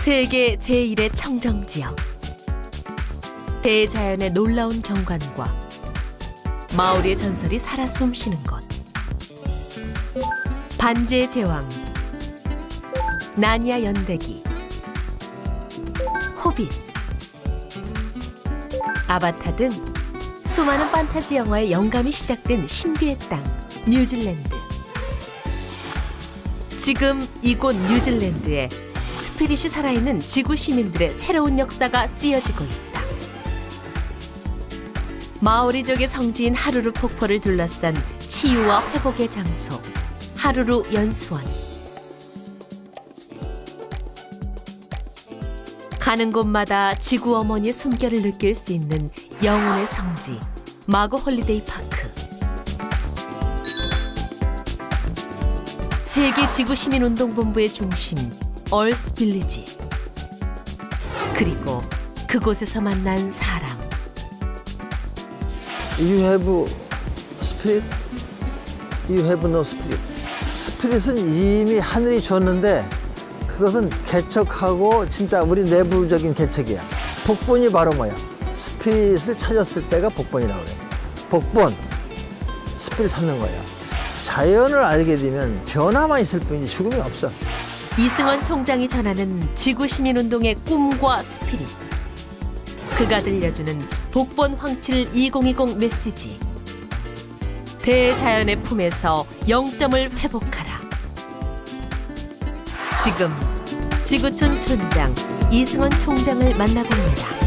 세계 제1의 청정지역. 대자연의 놀라운 경관과 마오리의 전설이 살아 숨쉬는 곳. 반지의 제왕, 나니아 연대기, 호빗, 아바타 등 수많은 판타지 영화의 영감이 시작된 신비의 땅, 뉴질랜드. 지금 이곳 뉴질랜드에 스피릿이 살아있는 지구 시민들의 새로운 역사가 쓰여지고 있다. 마오리족의 성지인 하루루 폭포를 둘러싼 치유와 회복의 장소, 하루루 연수원. 가는 곳마다 지구 어머니의 숨결을 느낄 수 있는 영혼의 성지, 마고 홀리데이 파크. 세계 지구 시민 운동본부의 중심, 얼스 빌리지. 그리고 그곳에서 만난 사람. You have spirit? You have no spirit. 스피릿은 이미 하늘이 줬는데 그것은 개척하고 진짜 우리 내부적인 개척이야. 복본이 바로 뭐야? 스피릿을 찾았을 때가 복본이라고 그래. 복본, 스피릿 찾는 거야. 자연을 알게 되면 변화만 있을 뿐이지 죽음이 없어. 이승원 총장이 전하는 지구시민운동의 꿈과 스피릿. 그가 들려주는 복본 황칠 2020 메시지. 대자연의 품에서 영점을 회복하라. 지금 지구촌 촌장 이승원 총장을 만나봅니다.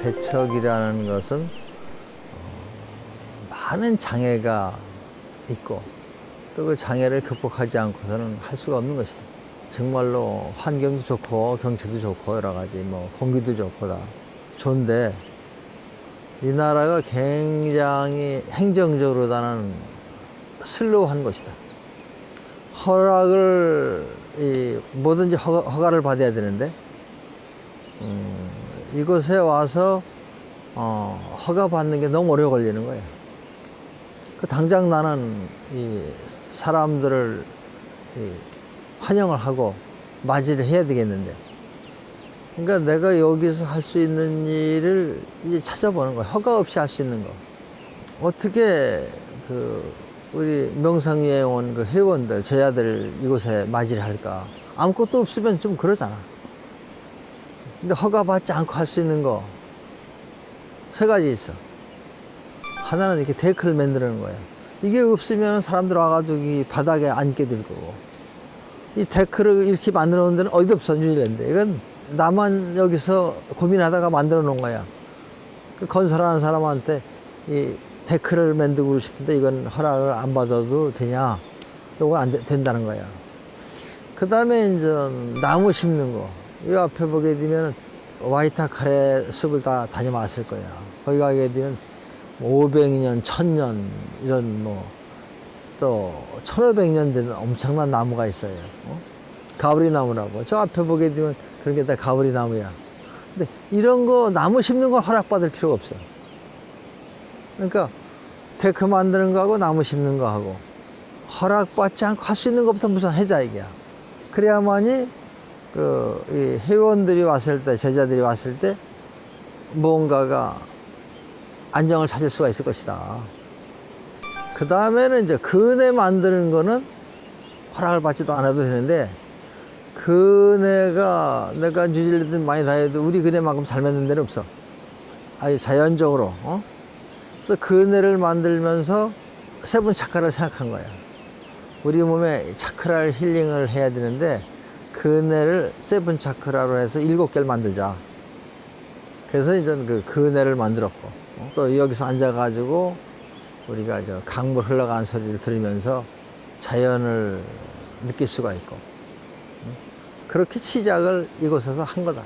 개척이라는 것은 많은 장애가 있고 또 그 장애를 극복하지 않고서는 할 수가 없는 것이다. 정말로 환경도 좋고 경치도 좋고 여러 가지 뭐 공기도 좋고 다 좋은데 이 나라가 굉장히 행정적으로 나는 슬로우한 것이다. 허락을 뭐든지 허가를 받아야 되는데 이곳에 와서 허가 받는 게 너무 오래 걸리는 거예요. 그 당장 나는 이 사람들을 환영을 하고 맞이를 해야 되겠는데, 그러니까 내가 여기서 할 수 있는 일을 이제 찾아보는 거야. 허가 없이 할 수 있는 거. 어떻게 그 우리 명상여행 온 그 회원들, 제자들 이곳에 맞이를 할까? 아무것도 없으면 좀 그러잖아. 근데 허가 받지 않고 할 수 있는 거 세 가지 있어. 하나는 이렇게 데크를 만드는 거야. 이게 없으면 사람들 와가지고 이 바닥에 앉게 될 거고. 이 데크를 이렇게 만들어 놓은 데는 어디도 없어, 뉴질랜드. 이건 나만 여기서 고민하다가 만들어 놓은 거야. 그 건설하는 사람한테 이 데크를 만들고 싶은데 이건 허락을 안 받아도 되냐? 이거 안 된다는 거야. 그 다음에 이제 나무 심는 거. 이 앞에 보게 되면 와이타 카레 숲을 다 다녀왔을 거야. 거기 가게 되면 500년, 1000년 이런 또 1500년 된 엄청난 나무가 있어요. 가브리 나무라고. 저 앞에 보게 되면 그런 게 다 가브리 나무야. 근데 이런 거 나무 심는 건 허락받을 필요가 없어. 그러니까 데크 만드는 거하고 나무 심는 거하고 허락받지 않고 할 수 있는 것부터 무슨 해자익이야. 그래야만이 이 회원들이 왔을 때, 제자들이 왔을 때 무언가가 안정을 찾을 수가 있을 것이다. 그 다음에는 이제 그네 만드는 거는 허락을 받지도 않아도 되는데, 그네가 내가 뉴질랜드 많이 다녀도 우리 그네만큼 잘 만든 데는 없어. 아주 자연적으로. 그래서 그네를 만들면서 세분 차크라를 생각한 거야. 우리 몸에 차크라를 힐링을 해야 되는데 그네를 세븐 차크라로 해서 7개를 만들자. 그래서 이제 그네를 만들었고, 또 여기서 앉아가지고 우리가 강물 흘러가는 소리를 들으면서 자연을 느낄 수가 있고, 그렇게 시작을 이곳에서 한 거다.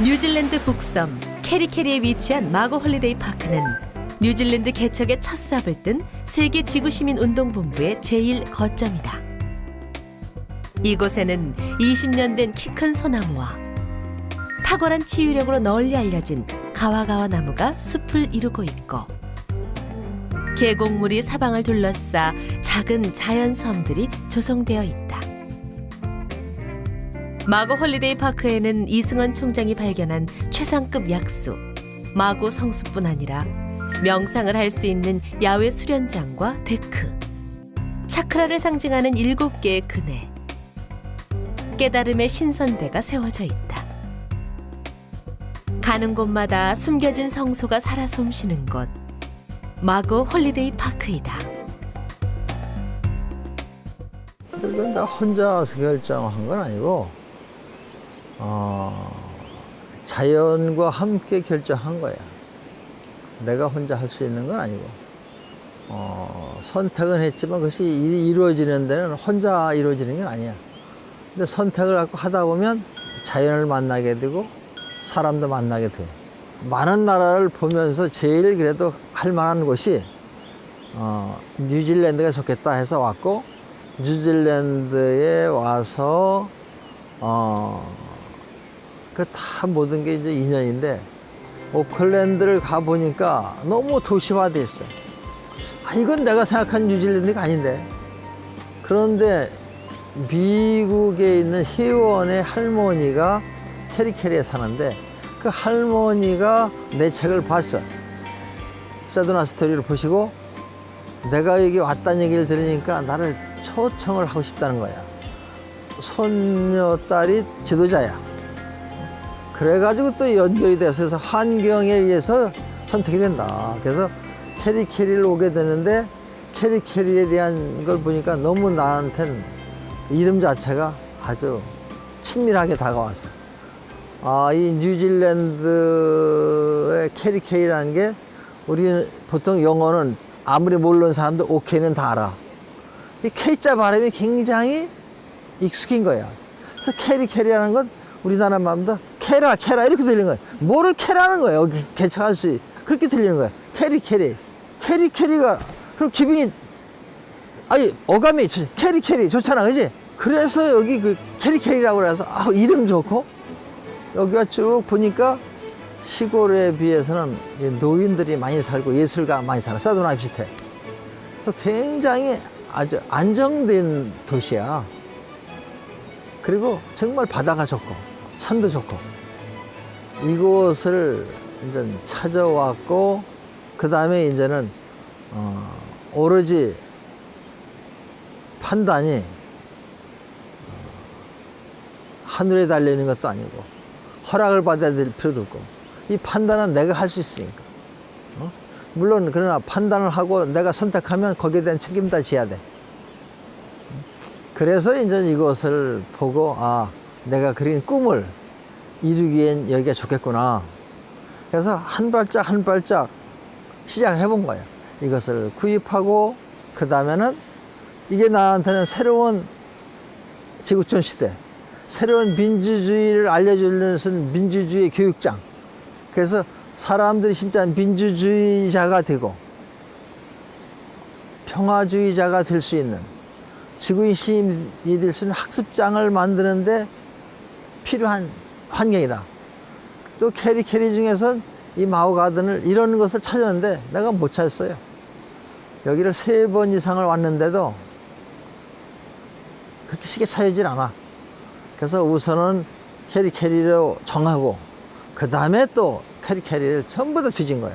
뉴질랜드 북섬 캐리캐리에 위치한 마고 홀리데이 파크는 뉴질랜드 개척의 첫 삽을 뜬 세계 지구시민운동본부의 제1거점이다. 이곳에는 20년 된 키 큰 소나무와 탁월한 치유력으로 널리 알려진 가와가와 나무가 숲을 이루고 있고 계곡물이 사방을 둘러싸 작은 자연 섬들이 조성되어 있다. 마고 홀리데이 파크에는 이승원 총장이 발견한 최상급 약수 마고 성수뿐 아니라 명상을 할 수 있는 야외 수련장과 데크, 차크라를 상징하는 7개의 그네, 깨달음의 신선대가 세워져 있다. 가는 곳마다 숨겨진 성소가 살아 숨쉬는 곳, 마고 홀리데이 파크이다. 이건 나 혼자서 결정한 건 아니고 자연과 함께 결정한 거야. 내가 혼자 할 수 있는 건 아니고 선택은 했지만 그것이 이루어지는 데는 혼자 이루어지는 건 아니야. 근데 선택을 갖고 하다 보면 자연을 만나게 되고 사람도 만나게 돼. 많은 나라를 보면서 제일 그래도 할 만한 곳이 뉴질랜드가 좋겠다 해서 왔고, 뉴질랜드에 와서 그 다 모든 게 이제 인연인데, 오클랜드를 가 보니까 너무 도시화돼 있어. 이건 내가 생각한 뉴질랜드가 아닌데. 그런데 미국에 있는 회원의 할머니가 캐리캐리에 사는데, 그 할머니가 내 책을 봤어. 세도나 스토리를 보시고 내가 여기 왔다는 얘기를 들으니까 나를 초청을 하고 싶다는 거야. 손녀딸이 지도자야. 그래가지고 또 연결이 돼서 환경에 의해서 선택이 된다. 그래서 캐리캐리를 오게 되는데, 캐리캐리에 대한 걸 보니까 너무 나한테는 이름 자체가 아주 친밀하게 다가왔어. 이 뉴질랜드의 캐리캐리라는 게, 우리는 보통 영어는 아무리 모르는 사람도 오케이는 다 알아. 이 K자 발음이 굉장히 익숙인 거야. 그래서 캐리캐리라는 건 우리나라 마음도 캐라 이렇게 들리는 거야. 뭐를 캐라는 거야. 여기 개척할 수 그렇게 들리는 거야. 캐리캐리가 그럼 기분이 어감이 캐리 좋잖아, 그지? 그래서 여기 그 캐리캐리라고 그래서 이름 좋고, 여기가 쭉 보니까 시골에 비해서는 노인들이 많이 살고 예술가 많이 살아. 사도나 비슷해. 굉장히 아주 안정된 도시야. 그리고 정말 바다가 좋고 산도 좋고. 이곳을 이제 찾아왔고, 그 다음에 이제는 오로지 판단이 하늘에 달려있는 것도 아니고 허락을 받아야 될 필요도 없고, 이 판단은 내가 할 수 있으니까. 물론 그러나 판단을 하고 내가 선택하면 거기에 대한 책임 다 져야 돼. 그래서 이제 이것을 보고 내가 그린 꿈을 이루기엔 여기가 좋겠구나. 그래서 한 발짝 한 발짝 시작을 해본 거야. 이것을 구입하고, 그 다음에는 이게 나한테는 새로운 지구촌 시대, 새로운 민주주의를 알려주는 민주주의 교육장. 그래서 사람들이 진짜 민주주의자가 되고 평화주의자가 될 수 있는, 지구인 시민이 될 수 있는 학습장을 만드는데 필요한 환경이다. 또 캐리 중에선 이 마오 가든을 이런 것을 찾았는데 내가 못 찾았어요. 여기를 3번 이상을 왔는데도 그렇게 쉽게 찾아지질 않아. 그래서 우선은 캐리로 정하고, 그 다음에 또 캐리를 전부 다 뒤진 거야.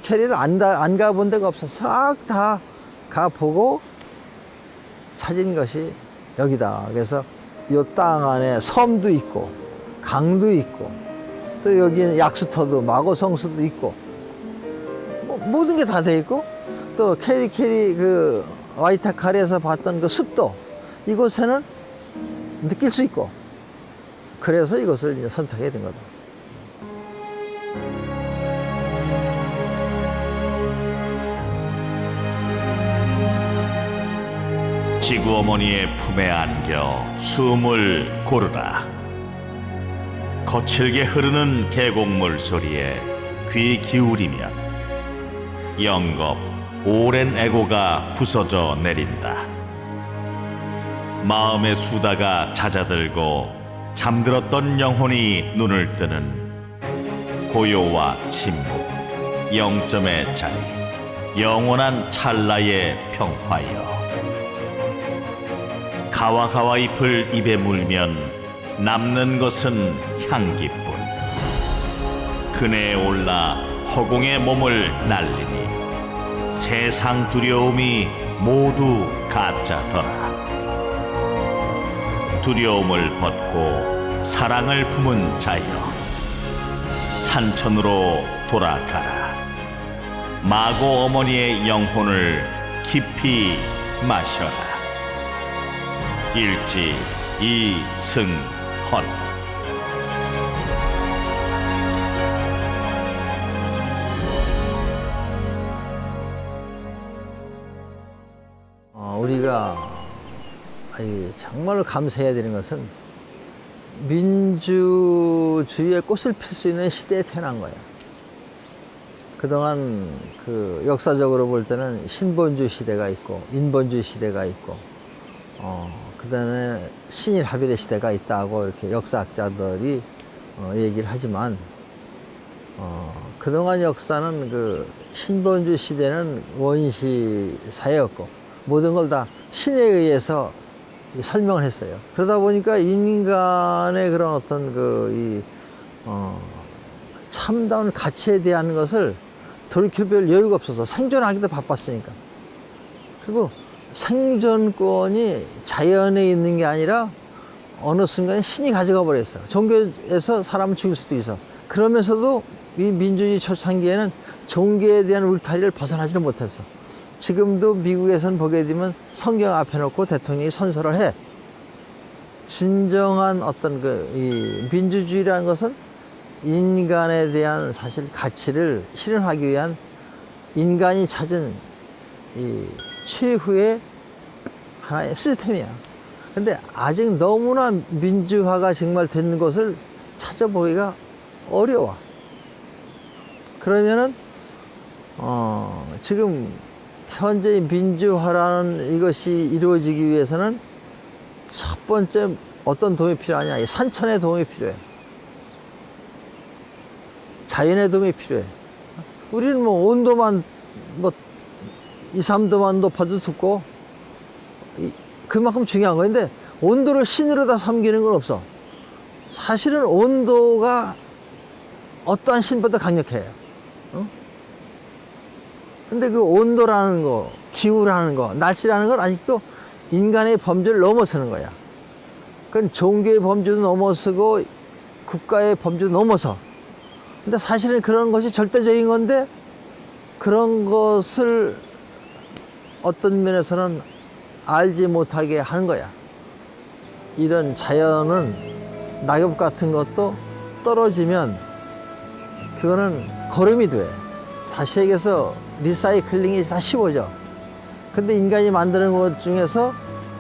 캐리를 안 가본 데가 없어. 싹 다 가보고 찾은 것이 여기다. 그래서 이 땅 안에 섬도 있고 강도 있고, 또 여기는 약수터도 마고 성수도 있고, 모든 게 다 돼 있고, 또 캐리 그 와이타카리에서 봤던 그 숲도 이곳에는 느낄 수 있고, 그래서 이것을 이제 선택하게 된 거다. 지구 어머니의 품에 안겨 숨을 고르라. 거칠게 흐르는 계곡물 소리에 귀 기울이면 영겁 오랜 애고가 부서져 내린다. 마음의 수다가 잦아들고 잠들었던 영혼이 눈을 뜨는 고요와 침묵, 영점의 자리, 영원한 찰나의 평화여. 가와 잎을 입에 물면 남는 것은 향기뿐. 그네에 올라 허공의 몸을 날리니 세상 두려움이 모두 가짜더라. 두려움을 벗고 사랑을 품은 자여, 산천으로 돌아가라. 마고 어머니의 영혼을 깊이 마셔라. 일지 이승헌. 우리가 정말로 감사해야 되는 것은 민주주의의 꽃을 필 수 있는 시대에 태어난 거야. 그동안 그 역사적으로 볼 때는 신본주의 시대가 있고 인본주의 시대가 있고 그다음에 신일합일의 시대가 있다고 이렇게 역사학자들이 얘기를 하지만 그동안 역사는 그 신본주의 시대는 원시 사회였고 모든 걸 다 신에 의해서 설명을 했어요. 그러다 보니까 인간의 그런 어떤 참다운 가치에 대한 것을 돌이켜볼 여유가 없어서 생존하기도 바빴으니까. 그리고 생존권이 자연에 있는 게 아니라 어느 순간에 신이 가져가 버렸어. 종교에서 사람을 죽일 수도 있어. 그러면서도 이 민주주의 초창기에는 종교에 대한 울타리를 벗어나지는 못했어. 지금도 미국에선 보게 되면 성경 앞에 놓고 대통령이 선서를 해. 진정한 어떤 이 민주주의라는 것은 인간에 대한 사실 가치를 실현하기 위한 인간이 찾은 이 최후의 하나의 시스템이야. 근데 아직 너무나 민주화가 정말 된 것을 찾아보기가 어려워. 그러면은 지금 현재 민주화라는 이것이 이루어지기 위해서는 첫 번째 어떤 도움이 필요하냐? 이 산천의 도움이 필요해. 자연의 도움이 필요해. 우리는 뭐 온도만 2, 3도만 높아도 춥고 그만큼 중요한 건데 온도를 신으로 다 섬기는 건 없어. 사실은 온도가 어떠한 신보다 강력해요. 근데 그 온도라는 거, 기후라는 거, 날씨라는 건 아직도 인간의 범주를 넘어서는 거야. 그건 종교의 범주도 넘어서고 국가의 범주도 넘어서. 근데 사실은 그런 것이 절대적인 건데 그런 것을 어떤 면에서는 알지 못하게 하는 거야. 이런 자연은 낙엽 같은 것도 떨어지면 그거는 거름이 돼. 다시 얘기해서 리사이클링이 다 쉬워져. 근데 인간이 만드는 것 중에서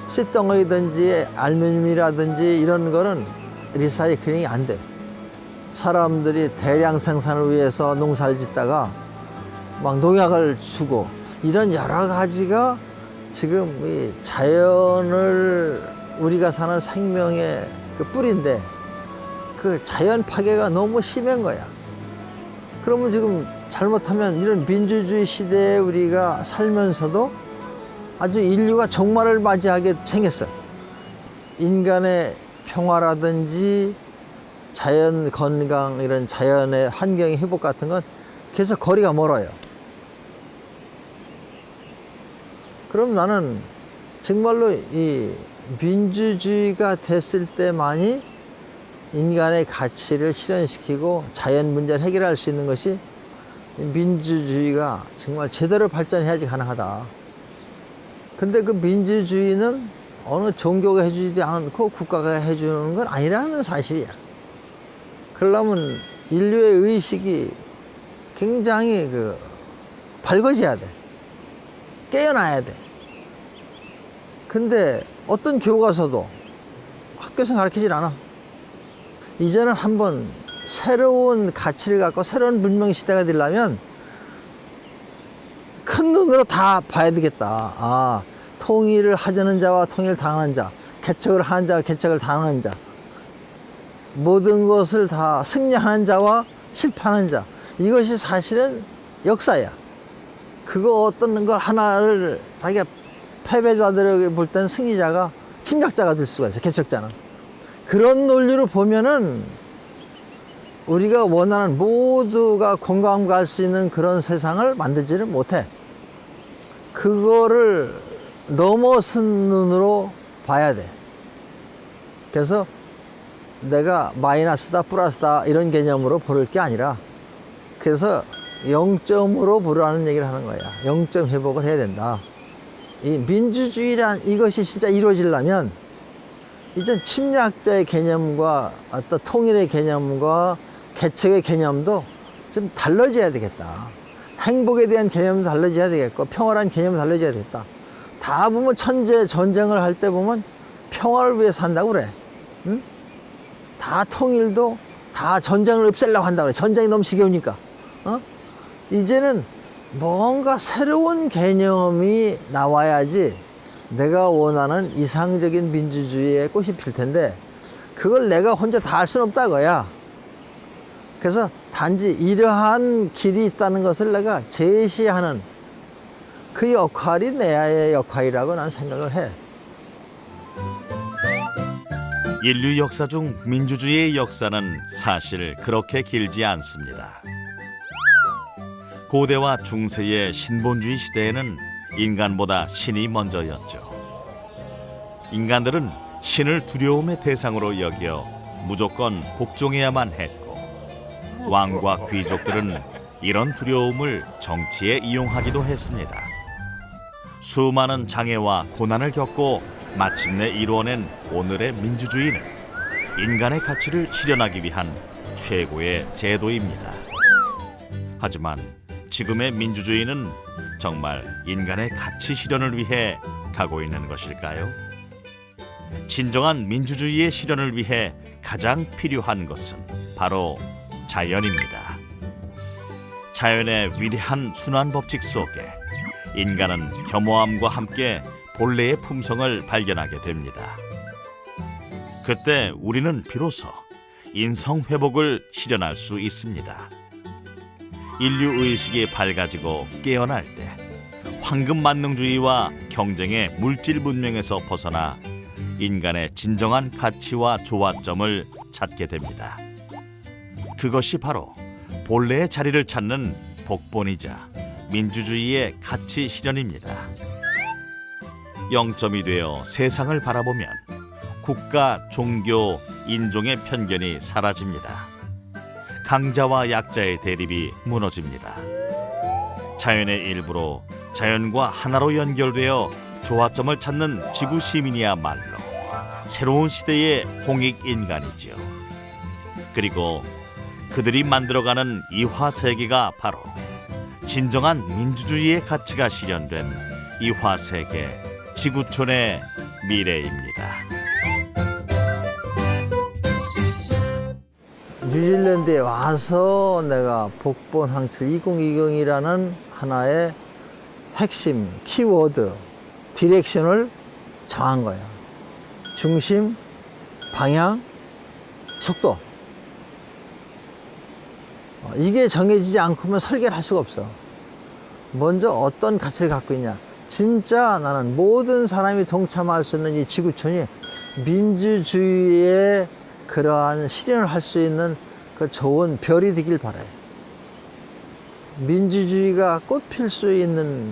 쇳덩어리든지 알루미늄이라든지 이런 거는 리사이클링이 안 돼. 사람들이 대량 생산을 위해서 농사를 짓다가 막 농약을 주고 이런 여러 가지가 지금 이 자연을 우리가 사는 생명의 그 뿌리인데 그 자연 파괴가 너무 심한 거야. 그러면 지금 잘못하면 이런 민주주의 시대에 우리가 살면서도 아주 인류가 종말을 맞이하게 생겼어요. 인간의 평화라든지 자연 건강, 이런 자연의 환경의 회복 같은 건 계속 거리가 멀어요. 그럼 나는 정말로 이 민주주의가 됐을 때만이 인간의 가치를 실현시키고 자연 문제를 해결할 수 있는 것이 민주주의가 정말 제대로 발전해야지 가능하다. 근데 그 민주주의는 어느 종교가 해주지 않고 국가가 해주는 건 아니라는 사실이야. 그러려면 인류의 의식이 굉장히 밝아져야 돼. 깨어나야 돼. 근데 어떤 교과서도 학교에서 가르치질 않아. 이제는 한번 새로운 가치를 갖고 새로운 문명 시대가 되려면 큰 눈으로 다 봐야 되겠다. 아, 통일을 하자는 자와 통일을 당하는 자, 개척을 하는 자와 개척을 당하는 자. 모든 것을 다 승리하는 자와 실패하는 자. 이것이 사실은 역사야. 그거 어떤 거 하나를 자기가 패배자들에게 볼 때는 승리자가 침략자가 될 수가 있어, 개척자는. 그런 논리로 보면은 우리가 원하는 모두가 공감 갈 수 있는 그런 세상을 만들지를 못해. 그거를 넘어선 눈으로 봐야 돼. 그래서 내가 마이너스다, 플러스다 이런 개념으로 보를 게 아니라, 그래서 0점으로 보라는 얘기를 하는 거야. 0점 회복을 해야 된다. 이 민주주의란 이것이 진짜 이루어지려면 이전 침략자의 개념과 어떤 통일의 개념과 개척의 개념도 좀 달라져야 되겠다. 행복에 대한 개념도 달라져야 되겠고, 평화란 개념도 달라져야 되겠다. 다 보면 천재 전쟁을 할 때 보면 평화를 위해 산다고 그래. 응? 다 통일도 다 전쟁을 없애려고 한다고 그래. 전쟁이 너무 지겨우니까. 이제는 뭔가 새로운 개념이 나와야지 내가 원하는 이상적인 민주주의의 꽃이 필 텐데, 그걸 내가 혼자 다 할 수는 없다고야. 그래서 단지 이러한 길이 있다는 것을 내가 제시하는 그 역할이 내의 역할이라고 나는 생각을 해. 인류 역사 중 민주주의의 역사는 사실 그렇게 길지 않습니다. 고대와 중세의 신본주의 시대에는 인간보다 신이 먼저였죠. 인간들은 신을 두려움의 대상으로 여겨 무조건 복종해야만 했고, 왕과 귀족들은 이런 두려움을 정치에 이용하기도 했습니다. 수많은 장애와 고난을 겪고 마침내 이루어낸 오늘의 민주주의는 인간의 가치를 실현하기 위한 최고의 제도입니다. 하지만 지금의 민주주의는 정말 인간의 가치 실현을 위해 가고 있는 것일까요? 진정한 민주주의의 실현을 위해 가장 필요한 것은 바로 자연입니다. 자연의 위대한 순환 법칙 속에 인간은 겸허함과 함께 본래의 품성을 발견하게 됩니다. 그때 우리는 비로소 인성 회복을 실현할 수 있습니다. 인류 의식이 밝아지고 깨어날 때 황금 만능주의와 경쟁의 물질 문명에서 벗어나 인간의 진정한 가치와 조화점을 찾게 됩니다. 그것이 바로 본래의 자리를 찾는 복본이자 민주주의의 가치 실현입니다. 0점이 되어 세상을 바라보면 국가, 종교, 인종의 편견이 사라집니다. 강자와 약자의 대립이 무너집니다. 자연의 일부로 자연과 하나로 연결되어 조화점을 찾는 지구 시민이야말로 새로운 시대의 홍익인간이지요. 그리고 그들이 만들어가는 이화세계가 바로 진정한 민주주의의 가치가 실현된 이화세계 지구촌의 미래입니다. 뉴질랜드에 와서 내가 복본 항출 2020이라는 하나의 핵심 키워드 디렉션을 정한 거야. 중심, 방향, 속도. 이게 정해지지 않고는 설계를 할 수가 없어. 먼저 어떤 가치를 갖고 있냐. 진짜 나는 모든 사람이 동참할 수 있는 이 지구촌이 민주주의의 그러한 실현을 할 수 있는 그 좋은 별이 되길 바라요. 민주주의가 꽃필 수 있는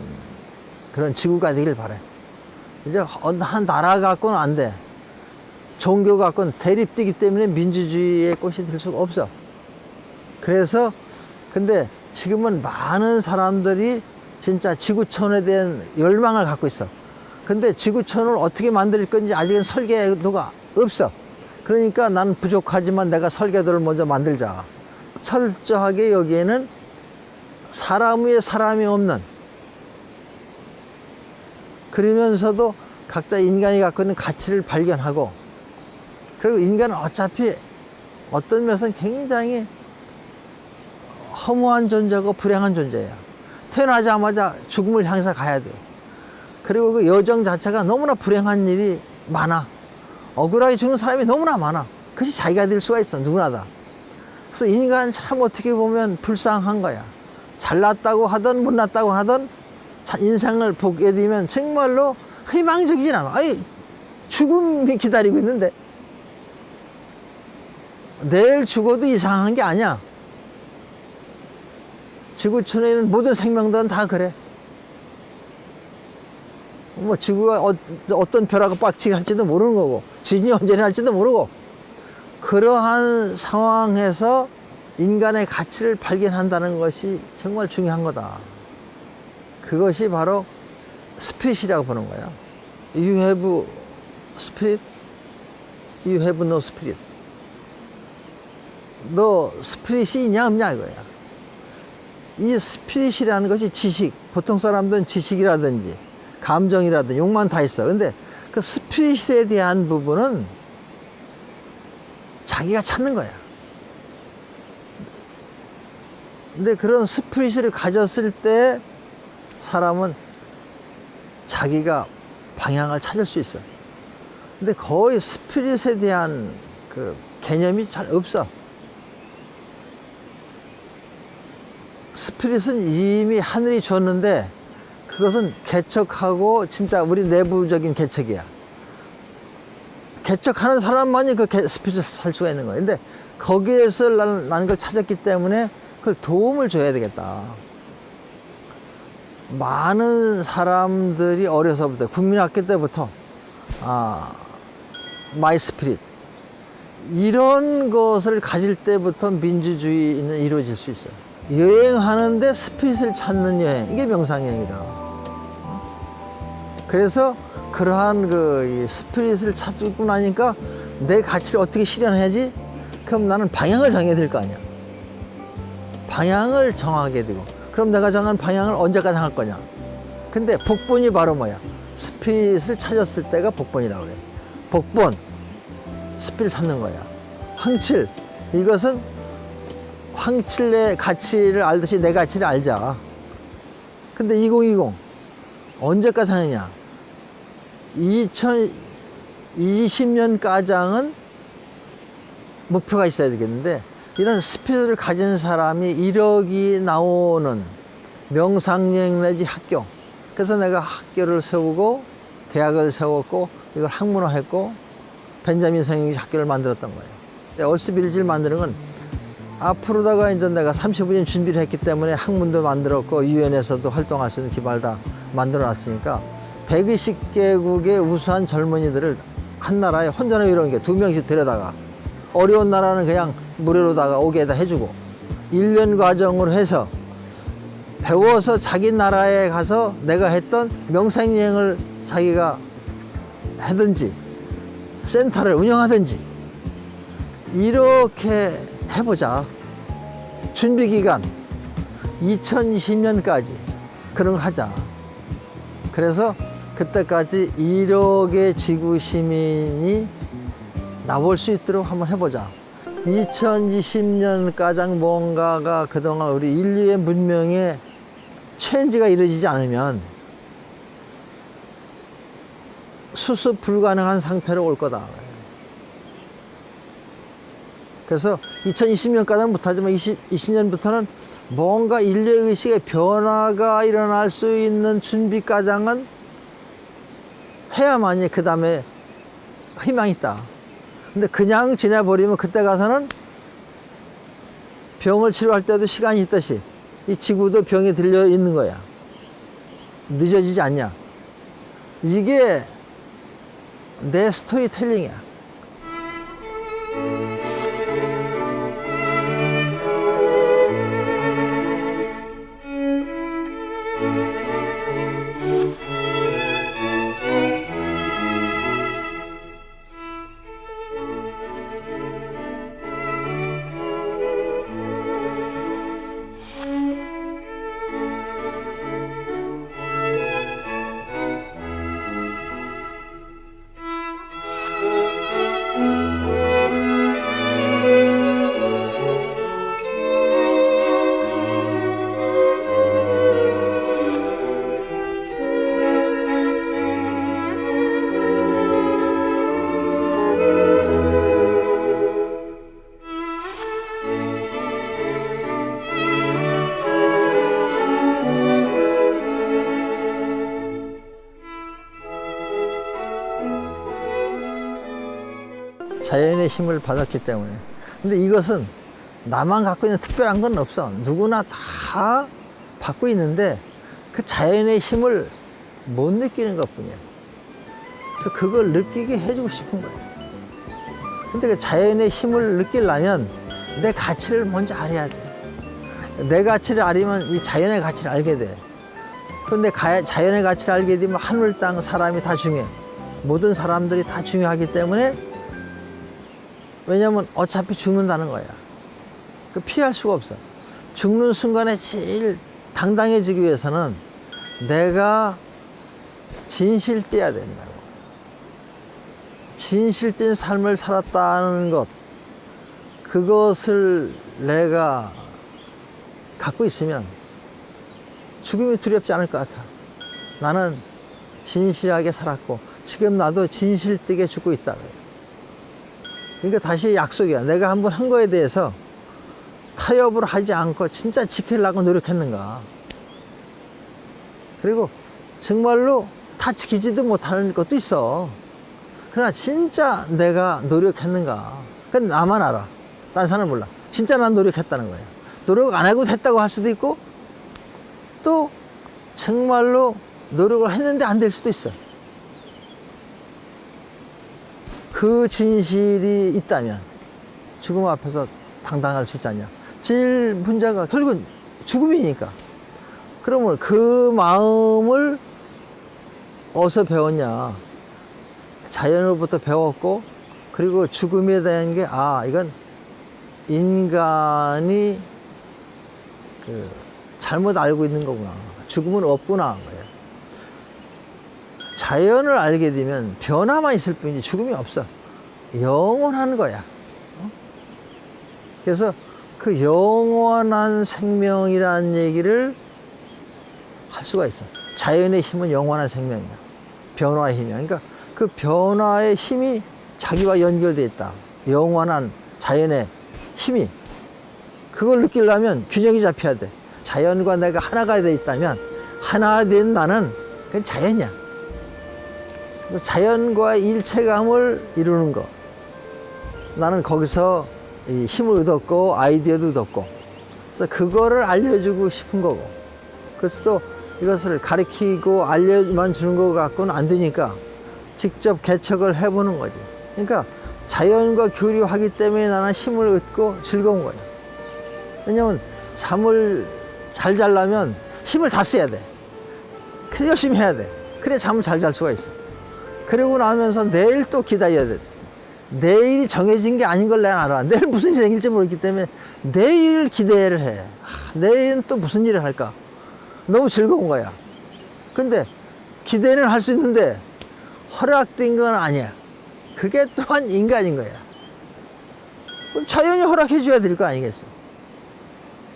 그런 지구가 되길 바라요. 이제 한 나라 갖고는 안 돼. 종교 갖고는 대립되기 때문에 민주주의의 꽃이 될 수가 없어. 그래서 근데 지금은 많은 사람들이 진짜 지구촌에 대한 열망을 갖고 있어. 근데 지구촌을 어떻게 만들 건지 아직은 설계도가 없어. 그러니까 나는 부족하지만 내가 설계도를 먼저 만들자. 철저하게 여기에는 사람 위에 사람이 없는, 그러면서도 각자 인간이 갖고 있는 가치를 발견하고, 그리고 인간은 어차피 어떤 면에서는 굉장히 허무한 존재고 불행한 존재야. 태어나자마자 죽음을 향해서 가야 돼. 그리고 그 여정 자체가 너무나 불행한 일이 많아. 억울하게 죽는 사람이 너무나 많아. 그것이 자기가 될 수가 있어, 누구나 다. 그래서 인간 참 어떻게 보면 불쌍한 거야. 잘났다고 하든 못났다고 하든 인생을 보게 되면 정말로 희망적이진 않아. 아니, 죽음이 기다리고 있는데 내일 죽어도 이상한 게 아니야. 지구촌에 있는 모든 생명들은 다 그래. 뭐 지구가 어떤 벼락을 빡치게 할지도 모르는 거고 지진이 언제 날지도 모르고, 그러한 상황에서 인간의 가치를 발견한다는 것이 정말 중요한 거다. 그것이 바로 스피릿이라고 보는 거야. You have spirit, you have no spirit. 너 스피릿이 있냐 없냐 이거야. 이 스피릿이라는 것이 지식, 보통 사람들은 지식이라든지 감정이라든지 욕만 다 있어. 근데 그 스피릿에 대한 부분은 자기가 찾는 거야. 근데 그런 스피릿을 가졌을 때 사람은 자기가 방향을 찾을 수 있어. 근데 거의 스피릿에 대한 그 개념이 잘 없어. 스피릿은 이미 하늘이 줬는데 그것은 개척하고 진짜 우리 내부적인 개척이야. 개척하는 사람만이 그 스피릿을 살 수가 있는 거야. 근데 거기에서 나는 걸 찾았기 때문에 그걸 도움을 줘야 되겠다. 많은 사람들이 어려서부터 국민학교 때부터 마이 스피릿 이런 것을 가질 때부터 민주주의는 이루어질 수 있어요. 여행하는데 스피릿을 찾는 여행, 이게 명상여행이다. 그래서 그러한 이 스피릿을 찾고 나니까 내 가치를 어떻게 실현해야지? 그럼 나는 방향을 정해야 될 거 아니야. 방향을 정하게 되고, 그럼 내가 정한 방향을 언제까지 할 거냐? 근데 복본이 바로 뭐야? 스피릿을 찾았을 때가 복본이라고 그래. 복본, 스피릿 찾는 거야. 황칠, 이것은 황칠의 가치를 알듯이 내 가치를 알자. 근데 2020 언제까지 하느냐? 2020년까지는 목표가 있어야 되겠는데, 이런 스피릿을 가진 사람이 1억이 나오는 명상여행 내지 학교. 그래서 내가 학교를 세우고 대학을 세웠고 이걸 학문화했고 벤자민 성형이 학교를 만들었던 거예요. 얼스빌지를 만드는 건 앞으로다가 이제 내가 35년 준비를 했기 때문에 학문도 만들었고 유엔에서도 활동할 수 있는 기반을 다 만들어 놨으니까 120개국의 우수한 젊은이들을 한 나라에 혼자나 이런 게 2명씩 데려다가 어려운 나라는 그냥 무료로다가 오게 다 해주고 1년 과정으로 해서 배워서 자기 나라에 가서 내가 했던 명상여행을 자기가 하든지 센터를 운영하든지 이렇게 해보자. 준비기간 2020년까지 그런 걸 하자. 그래서 그때까지 1억의 지구 시민이 나올 수 있도록 한번 해보자. 2020년까지 뭔가가 그동안 우리 인류의 문명에 체인지가 이루어지지 않으면 수습 불가능한 상태로 올 거다. 그래서 2020년까지는 못하지만 20년부터는 뭔가 인류의 의식의 변화가 일어날 수 있는 준비과정은 해야만이 그 다음에 희망이 있다. 근데 그냥 지내버리면 그때 가서는 병을 치료할 때도 시간이 있듯이 이 지구도 병에 들려 있는 거야. 늦어지지 않냐. 이게 내 스토리텔링이야. 힘을 받았기 때문에. 근데 이것은 나만 갖고 있는 특별한 건 없어. 누구나 다 받고 있는데 그 자연의 힘을 못 느끼는 것 뿐이야. 그래서 그걸 느끼게 해주고 싶은 거야. 근데 그 자연의 힘을 느끼려면 내 가치를 먼저 알아야 돼. 내 가치를 알면 이 자연의 가치를 알게 돼. 근데 자연의 가치를 알게 되면 하늘, 땅, 사람이 다 중요해. 모든 사람들이 다 중요하기 때문에, 왜냐면 어차피 죽는다는 거야. 그 피할 수가 없어. 죽는 순간에 제일 당당해지기 위해서는 내가 진실돼야 된다고. 진실된 삶을 살았다는 것, 그것을 내가 갖고 있으면 죽음이 두렵지 않을 것 같아. 나는 진실하게 살았고 지금 나도 진실되게 죽고 있다. 그러니까 다시 약속이야. 내가 한번 한 거에 대해서 타협을 하지 않고 진짜 지키려고 노력했는가. 그리고 정말로 다 지키지도 못하는 것도 있어. 그러나 진짜 내가 노력했는가. 그건 나만 알아. 딴 사람은 몰라. 진짜 난 노력했다는 거야. 노력 안 하고 했다고 할 수도 있고, 또 정말로 노력을 했는데 안 될 수도 있어. 그 진실이 있다면 죽음 앞에서 당당할 수 있지 않냐. 제일 문제가 결국은 죽음이니까. 그러면 그 마음을 어디서 배웠냐. 자연으로부터 배웠고, 그리고 죽음에 대한 게, 이건 인간이 잘못 알고 있는 거구나. 죽음은 없구나. 자연을 알게 되면 변화만 있을 뿐이지 죽음이 없어. 영원한 거야. 그래서 그 영원한 생명이라는 얘기를 할 수가 있어. 자연의 힘은 영원한 생명이야. 변화의 힘이야. 그러니까 그 변화의 힘이 자기와 연결되어 있다. 영원한 자연의 힘이. 그걸 느끼려면 균형이 잡혀야 돼. 자연과 내가 하나가 되어 있다면, 하나 된 나는 그건 자연이야. 그래서 자연과의 일체감을 이루는 거. 나는 거기서 이 힘을 얻었고 아이디어도 얻었고, 그래서 그거를 알려주고 싶은 거고. 그래서 또 이것을 가르치고 알려만 주는 것 갖고는 안 되니까 직접 개척을 해보는 거지. 그러니까 자연과 교류하기 때문에 나는 힘을 얻고 즐거운 거야. 왜냐면 잠을 잘 자려면 힘을 다 써야 돼. 그래서 열심히 해야 돼. 그래 잠을 잘 잘 수가 있어. 그러고 나면서 내일 또 기다려야 돼. 내일이 정해진 게 아닌 걸 내가 알아. 내일 무슨 일이 생길지 모르기 때문에 내일 기대를 해. 내일은 또 무슨 일을 할까? 너무 즐거운 거야. 근데 기대는 할 수 있는데 허락된 건 아니야. 그게 또한 인간인 거야. 그럼 자연이 허락해 줘야 될 거 아니겠어?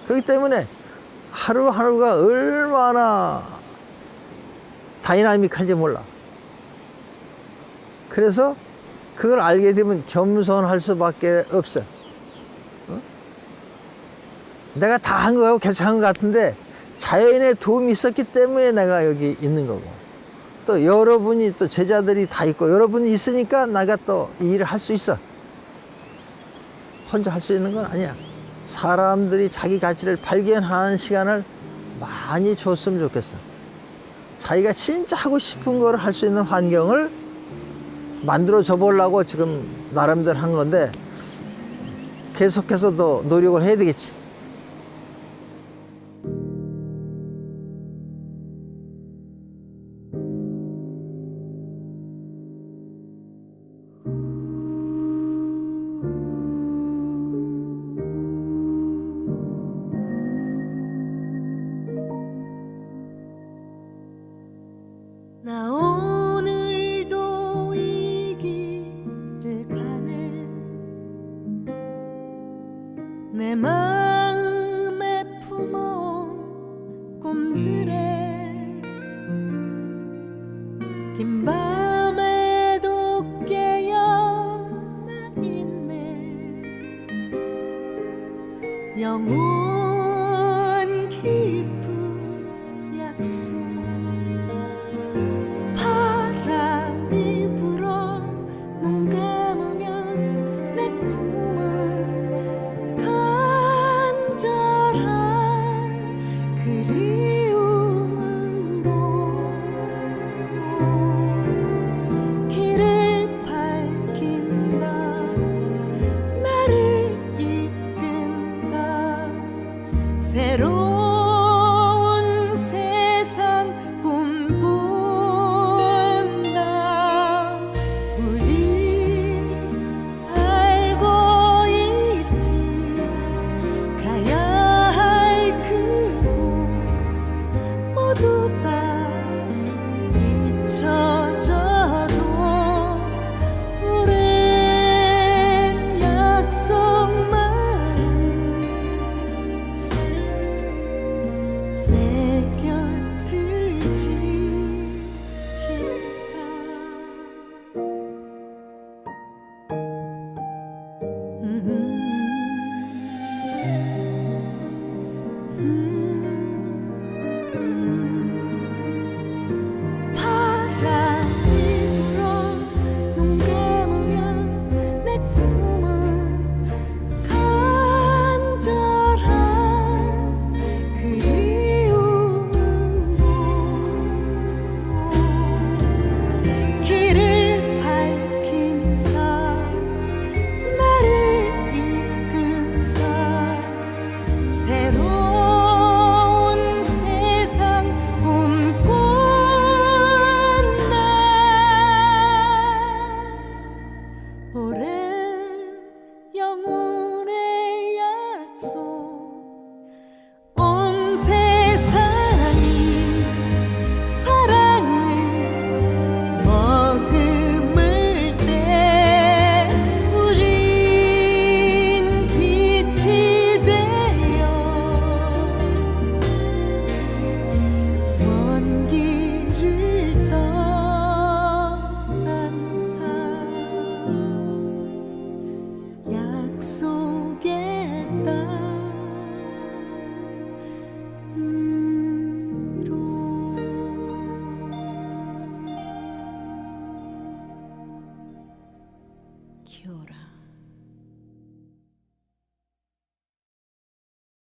그렇기 때문에 하루하루가 얼마나 다이나믹한지 몰라. 그래서 그걸 알게 되면 겸손할 수밖에 없어. 내가 다 한 거하고 괜찮은 것 같은데 자연의 도움이 있었기 때문에 내가 여기 있는 거고, 또 여러분이 또 제자들이 다 있고 여러분이 있으니까 내가 또 이 일을 할 수 있어. 혼자 할 수 있는 건 아니야. 사람들이 자기 가치를 발견하는 시간을 많이 줬으면 좋겠어. 자기가 진짜 하고 싶은 걸 할 수 있는 환경을 만들어 줘 보려고 지금 나름대로 한 건데, 계속해서 더 노력을 해야 되겠지. 나 오늘도 이 길을 가네. 내 마음에 품어온 꿈들에 긴 밤에도 깨어나 있네. 영원 깊은 약속. 바람이 불어 눈 감으면 내 새로운 세상 꿈꾼다. 우리 알고 있지 가야 할 그곳 모두 다 잊혀져도 오랜 약속만은 내 곁을 지킬까. 바람이 불어 눈 감으면 내 꿈은 간절한 그리움으로 길을 밝힌다. 나를 이끈다. 새로운